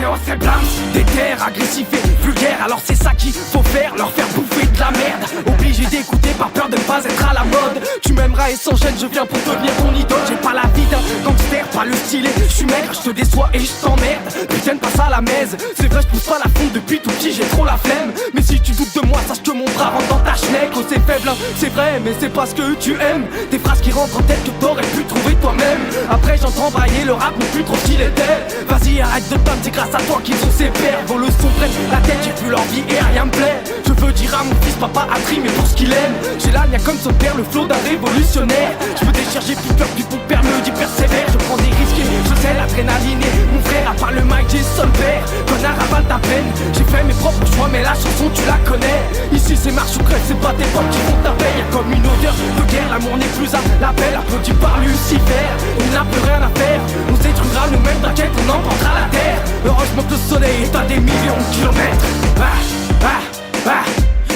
on sait blâme. Des terres agressifs et vulgaires, alors c'est ça qu'il faut faire, leur faire bouffer de la merde. Obligé d'écouter par peur de ne pas être à la mode. Tu m'aimeras et sans gêne, je viens pour devenir ton idole. J'ai pas la vie d'un gangster, pas le stylé. Je suis maigre, je te déçois et je t'emmerde. Putain de passe à la mèze. C'est vrai, je pousse pas la fonte depuis tout petit, j'ai trop la flemme. Mais si tu doutes de moi, sache que mon bras rentre dans ta schneck. Oh c'est faible, hein, c'est vrai, mais c'est pas ce que tu aimes. Des phrases qui rentrent en tête que t'aurais pu trouver toi-même. Après j'entends brailler, le rap n'est plus trop ce qu'il était. Vas-y arrête de tonne, c'est grâce à toi qu'ils ont ses pères. Vos leçons prennent la tête, j'ai vu leur vie et rien me plaît. Je veux dire à mon fils, papa a trimé pour ce qu'il aime. J'ai l'âne comme son père, le flow d'un révolutionnaire. Je me déchire, j'ai plus peur, puis ton père me dit persévère. Je prends des risques, je sais l'adrénaline. Mon frère, à part le mic, j'ai son père. Connard, avale ta peine. J'ai fait mes propres choix, mais la chanson tu la connais. Ici c'est marche ou crève, c'est pas tes potes qui font ta paix. Y'a comme une odeur de guerre, l'amour n'est plus à l'appel. Applaudi par Lucifer, il n'a plus rien à faire. On se détruira nous-mêmes, t'inquiète, on emportera la terre. Heureusement que le soleil est à des millions de kilomètres.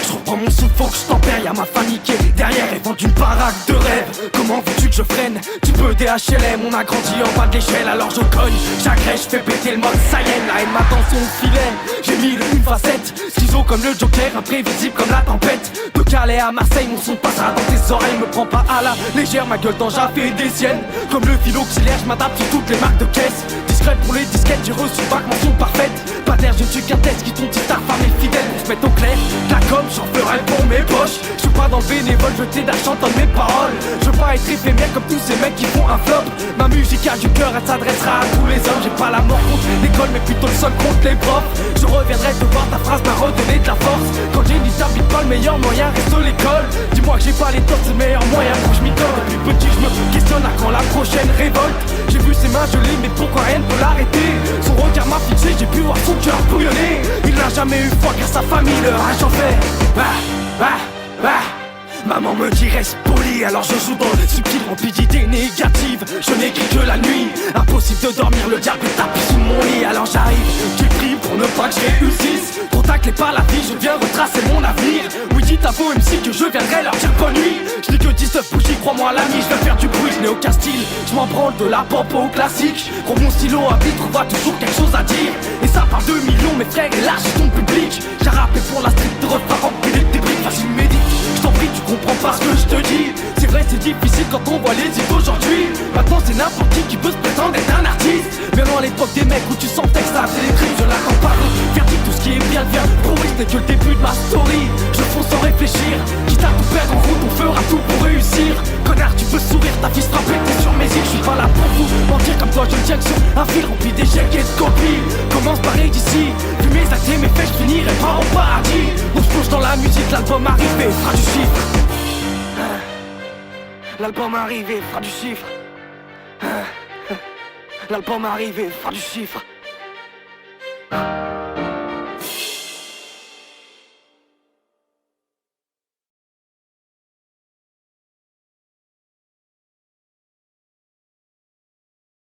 Je reprends mon souffle, faut que je tempère. Y'a ma famille qui est derrière et vend une baraque de rêve. Comment veux-tu que je freine? Tu peux des HLM, on a grandi en bas de l'échelle. Alors je cogne, j'agresse, je fais péter le mode Saiyan. La haine m'attend son filet, j'ai mille une facette. Schizo comme le Joker, imprévisible comme la tempête. De Calais à Marseille, mon son passera dans tes oreilles. Me prends pas à la légère, ma gueule d'ange a fait des siennes. Comme le fil auxiliaire, je m'adapte sur toutes les marques de caisse. Discrète pour les disquettes, j'ai reçu bac, mention parfaite. Pas d'air, je ne suis qu'un test qui ton petit star femme et fidèle. Pour se mettre au clair, la com, j'en ferai pour mes poches. Je suis pas dans le bénévole, je t'aide à chanter mes paroles. Je veux pas être éphémère comme tous ces mecs qui font un flop. Ma musique a du cœur, elle s'adressera à tous les hommes. J'ai pas la mort contre l'école, mais plutôt le seul contre les profs. Je reviendrai te voir, ta phrase m'a redonné de la force. Quand j'ai dit t'habites pas, le meilleur moyen reste l'école. Dis-moi que j'ai pas les torts, c'est le meilleur moyen pour que je m'y colle. Depuis petit, je me questionne à quand la prochaine révolte. J'ai vu ses mains gelées, mais pourquoi rien ne peut l'arrêter? Son regard m'a fixé, j'ai pu voir son cœur bouillonner. Il n'a jamais eu foi car sa famille le rage en fait. Maman me dit reste poli, alors je joue dans le subtil rempli d'idées négatives. Je n'écris que la nuit, impossible de dormir, le diable tape sous mon lit. Alors j'arrive, tu pries pour ne pas que je réussisse. Contacté par la vie, je viens retracer mon avenir. Oui dites à vos MC que je viendrai leur dire bonne nuit. Je n'ai que 19 bougies, crois-moi l'ami, je vais faire du bruit, je n'ai aucun style. Je m'en branle de la pop au classique. Gros mon stylo à vite, trouva toujours quelque chose à dire. Et ça par 2 millions, mes frères, et là j'ai ton public. J'ai rappelé pour la street de refrain rempli des briques, vas-y médite. Je t'en prie, tu comprends pas ce que je te dis. C'est vrai c'est difficile quand on voit les idées d'aujourd'hui. Maintenant c'est n'importe qui peut se prétendre être un artiste. Bien loin à l'époque des mecs où tu sentais que ça faisait les crimes. Je l'attends pas, verdict tout ce qui est bien devient pourri. Ce n'est que le début de ma story. Je fonce sans réfléchir, quitte à tout perdre en route, on fera tout pour réussir. Connard tu peux sourire, ta fille sera pétée sur mes îles. Je suis pas là pour vous mentir comme toi, je tiens que sur un fil rempli d'échecs et de copies. Commence par d'ici, vu mes actes et mes faits, je finirai pas au paradis. On se plonge dans la musique, l'album arrivé fera du chiffre. L'album arrivé fera du chiffre. L'album arrivé fera du chiffre.